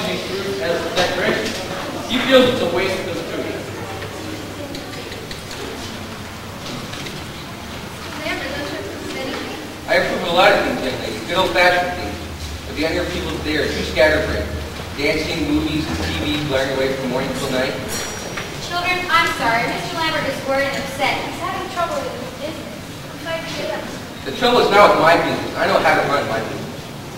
use these fruits as decoration. He feels it's a waste of food. I approve of a lot of things, young lady. Good old-fashioned things. But the younger people today are too scatterbrained. Dancing, movies, and TV blaring away from morning till night. Children, I'm sorry. Mr. Lambert is worried and upset. He's having trouble with his business. I'm sorry to hear that. The trouble is not with my business. I know how to run my business.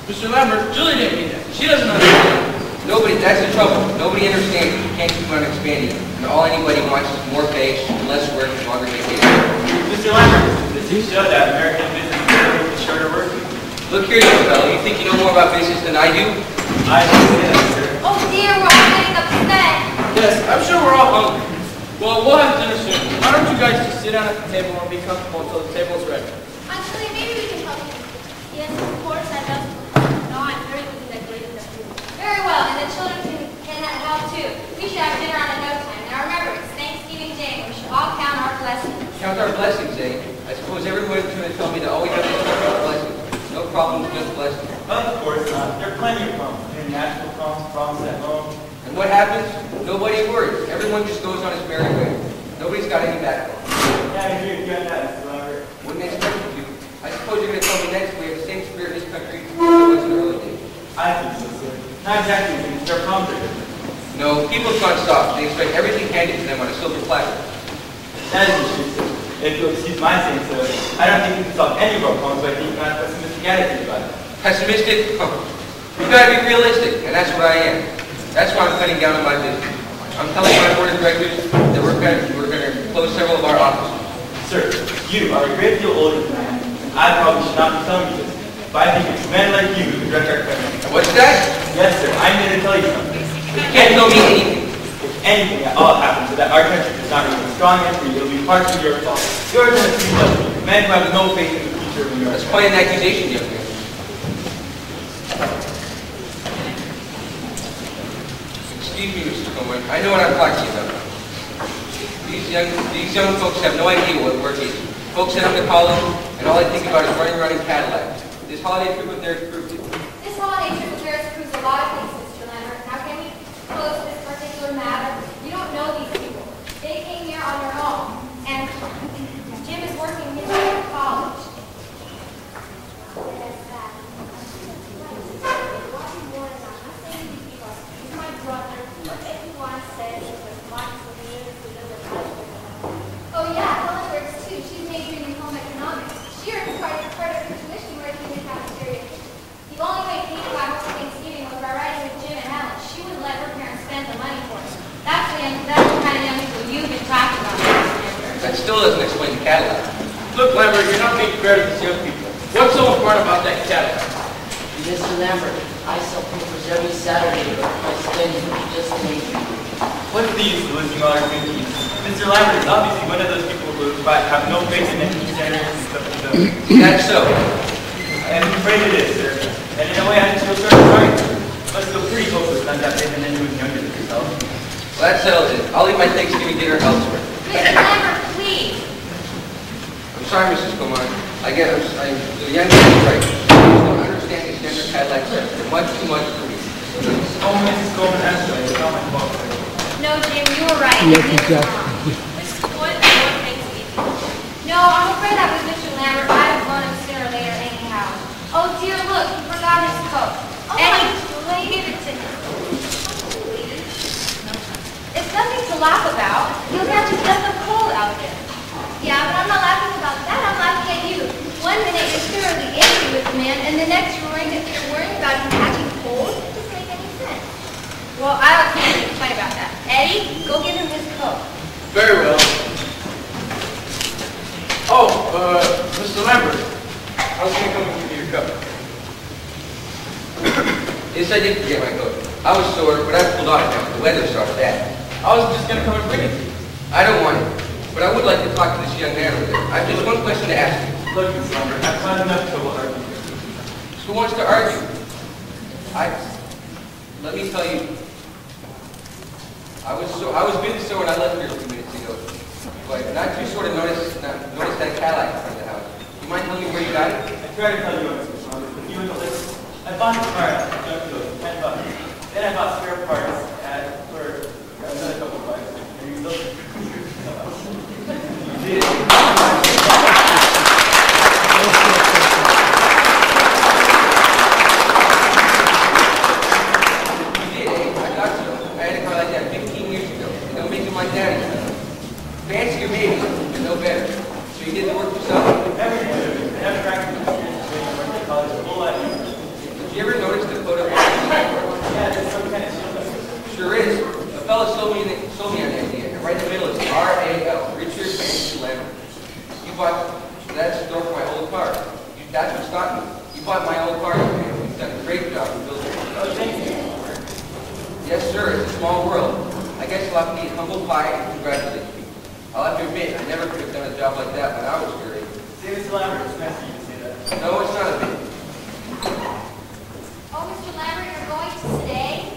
Mr. Lambert, Julie didn't mean that. She doesn't understand. Nobody, that's the trouble. Nobody understands. You can't keep on expanding. And all anybody wants is more pay, less work, and longer vacation. Mr. Lambert, does he show that American business is shorter work? Look here, young fellow. You think you know more about business than I do? I don't say that, sir. Oh dear, we're all getting upset. Yes, I'm sure we're all hungry. Well, we'll have dinner soon. Why don't you guys just sit down at the table and be comfortable until the table's ready? Actually, maybe we can help you. Yes, of course, I love to. No, I'm very good at decorating the food. Very well, and the children can help too. We should have dinner on in no time. Now remember, it's Thanksgiving Day, and we should all count our blessings. Count our blessings, eh? I suppose everyone's going to tell me that all we have to count our blessings. No problem with just blessings. Of course not. There are plenty of problems. International problems at home. And what happens? Nobody worries. Everyone just goes on his merry way. Nobody's got any backbone. Yeah, I agree with you on that, Mr. Lambert. Wouldn't expect you to. I suppose you're going to tell me next we have the same spirit in this country as it was in the early days. I think so, sir. Not exactly, because their problems are different. No, people have gone soft. They expect everything handed to them on a silver platter. That is the truth, sir. If you'll excuse my saying so, I don't think we can solve any of our problems by thinking about pessimistic attitude about it. Pessimistic? Huh. You've got to be realistic, and that's what I am. That's why I'm cutting down on my business. I'm telling my board of directors that we're going to close several of our offices. Sir, you are a great deal older than I am. I probably should not be telling you this, but I think it's men like you who direct our country. What's that? Yes, sir. I'm here to tell you something. You can't tell me anything. If anything at all happens so that our country does not remain strong and free, it will be partially your fault. You're going to speak up. Men who have no faith in the future of America. That's quite an accusation, young man. Excuse me, Mr. Coleman. I know what I'm talking about. These young folks have no idea what work is. Folks send them to college, and all they think about is running around in Cadillacs. This holiday trip of theirs proves it. This holiday trip of theirs proves a lot of things, Mr. Lambert. Now can we close this particular matter? You don't know these people. They came here on their own, and Jim is working his way to college. Oh yeah, Helen works too. She's majoring in home economics. She earns part of her tuition working in the cafeteria. The only way Kate got home for Thanksgiving was by riding with Jim and Helen. She wouldn't let her parents spend the money for her. That's the kind of young people you've been talking about, Lambert. That still doesn't explain the Cadillac. Look, Lambert, you're not being fair to these young people. What's so important about that Cadillac? Mr. Lambert, I sell papers every Saturday, but my spending just made me. What's the use of losing all our good deeds? Mr. Lambert is obviously one of those people who have no faith in any standards and stuff like that. That's so. I'm afraid it is, sir. And in a way, I just feel sort of sorry. Must feel pretty hopeless not to have faith in anyone younger than yourself. Well, that settles it. I'll leave my Thanksgiving dinner elsewhere. Mr. Lambert, please. I'm sorry, Mrs. Coleman. The young man is right. I don't understand the standard Cadillac set. They're much too much for me. Oh, Mrs. Coleman has to. It's not my fault, sir. No, Jim, you were right. Mrs. Boyd, what makes me? No, I'm afraid that was Mr. Lambert. I'd have gone him sooner or later anyhow. Oh dear, look, he forgot his coat. Oh, Eddie, give it to him. It's nothing to laugh about. You'll catch a death of cold out there. Yeah, but I'm not laughing about that. I'm laughing at you. One minute you're thoroughly angry with the man, and the next you're worrying about him catching cold. It doesn't make any sense. Well, I can't complain about that. Eddie, go give him his coat. Very well. Oh, Mr. Lambert, I was going to come and give you your cup. Yes, I did forget my coat. I was sore, but I pulled on it now. The weather's so bad. I was just going to come and bring it to you. I don't want it, but I would like to talk to this young man over there. I have just one question to ask you. Look, Mr. Lambert, I've had enough trouble arguing. Who wants to argue? Let me tell you. I was really sore when I left here a few minutes ago. But not too sore to notice that Cadillac in front of the house. You mind telling me where you got it? I tried to tell you what, Mr. Lambert, but you wouldn't listen. I bought the car at $10. Then then I bought spare parts for another couple of bucks. And you look. You did it. My daddy. Fancy your baby, but no better. So you did the work yourself? Everything. I have practice experience in college a whole lot. Did you ever notice the photo? Yeah, there's some kind of shield. Sure is. A fellow sold me on the idea. And right in the middle is R-A-L, Richard Fancy Lambert. You bought that store for my old car. That's what stopped me. You bought my old car, man. You've done a great job in building it. Oh, thank you. Yes, sir. It's a small world. I guess I'll have to eat humble pie and congratulate you. I'll have to admit, I never could have done a job like that when I was your age. Say Mr. Lambert, it's nice of you to say that. No, it's not a bit. Oh, Mr. Lambert, you're going to stay?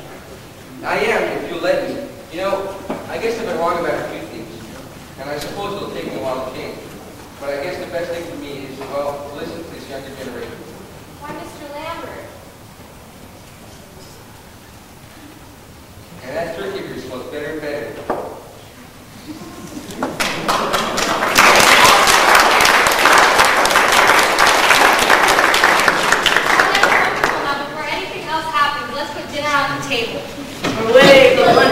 I am, if you'll let me. You know, I guess I've been wrong about a few things. And I suppose it'll take me a while to change. But I guess the best thing for me is, well, to listen to this younger generation. Why, Mr. Lambert? And that turkey of yours smells better and better. Before anything else happens, let's put dinner on the table. Away, go on.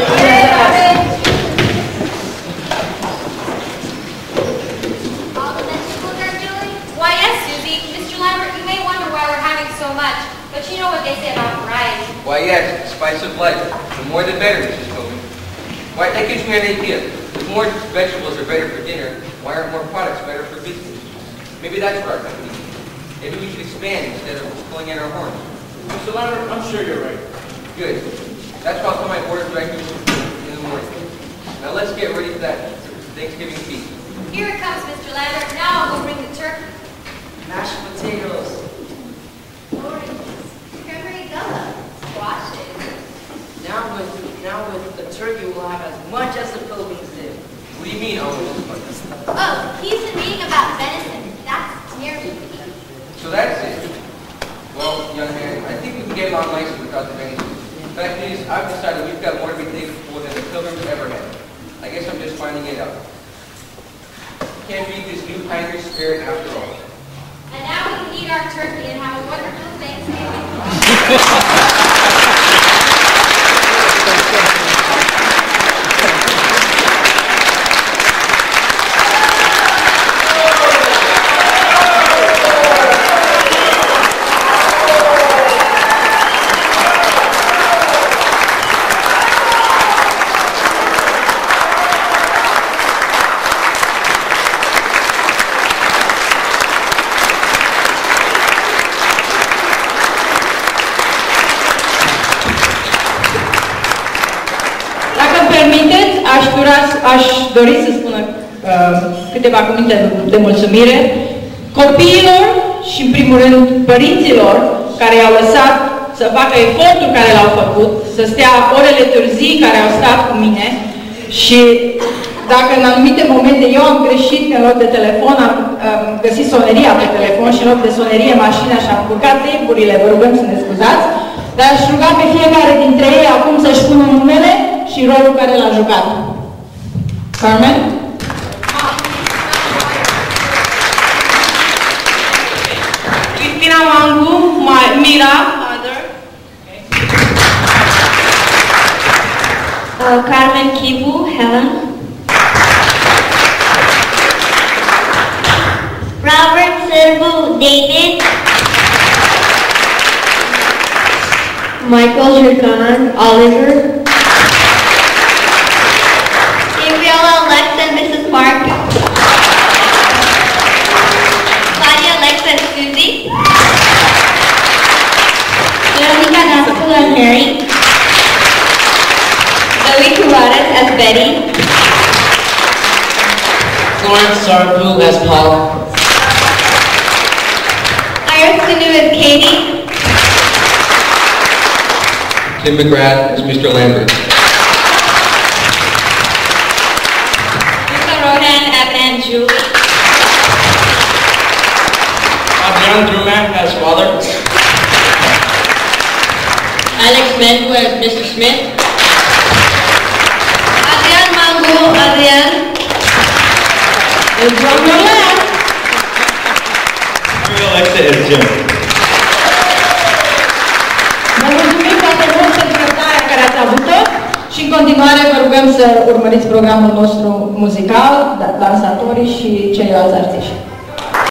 All the vegetables are doing? Why, yes, Susie. Mr. Lambert, you may wonder why we're having so much, but you know what they say about variety. Why, yes, the spice of life. The more the better, Mrs. Coleman. Why, that gives me an idea. If more vegetables are better for dinner, why aren't more products better for business? Maybe that's what our company needs. Maybe we should expand instead of pulling in our horns. Mr. Lambert, I'm sure you're right. Good. That's why I'll tell my board of directors in the morning. Now let's get ready for that Thanksgiving feast. Here it comes, Mr. Lambert. Now I'll go bring the turkey. Mashed potatoes. Oranges. Cranberry gumbo. Squashes. Now with the turkey, we'll have as much as the pilgrims did. What do you mean, almost? Oh, he's been reading about venison. That's nearly meat. So that's it. Well, young man, I think we can get along nicely without the venison. The fact is, I've decided we've got more to be thankful for than the pilgrims ever had. I guess I'm just finding it out. Can't beat this new pioneer spirit after all. And now we can eat our turkey and have a wonderful Thanksgiving. Aș dori să spun câteva cuvinte de mulțumire copiilor și, în primul rând, părinților care i-au lăsat să facă efortul care l-au făcut, să stea orele târzii care au stat cu mine și dacă în anumite momente eu am greșit că în loc de telefon am găsit soneria pe telefon și în loc de sonerie mașina și am culcat tape-urile, vă rugăm să ne scuzați, dar aș ruga pe fiecare dintre ei acum să-și pună numele și rolul care l-a jucat. Carmen? Cristina Mangu, Mira, mother. Carmen Kibu, Helen. Robert Silvu, David. Michael Jurgan, Oliver. Gabriela, Alexa, and Mrs. Park. Claudia, Alexa, and Susie. Veronica Naskula and Mary. Zoe Cubares as Betty. Florence Sarpu as Paul. Iris Sinu as Katie. Tim McGrath as Mr. Lambert. Lisa Rohan, Evan, and Julie. John Drumack as father. Alex Mango as Mr. Smith. Adrian Mango, Adrian. Alecse as Jim. Vă mulțumim foarte mult pentru răbdarea care ați avut-o și în continuare vă rugăm să urmăriți programul nostru muzical, dansatorii și ceilalți artiști.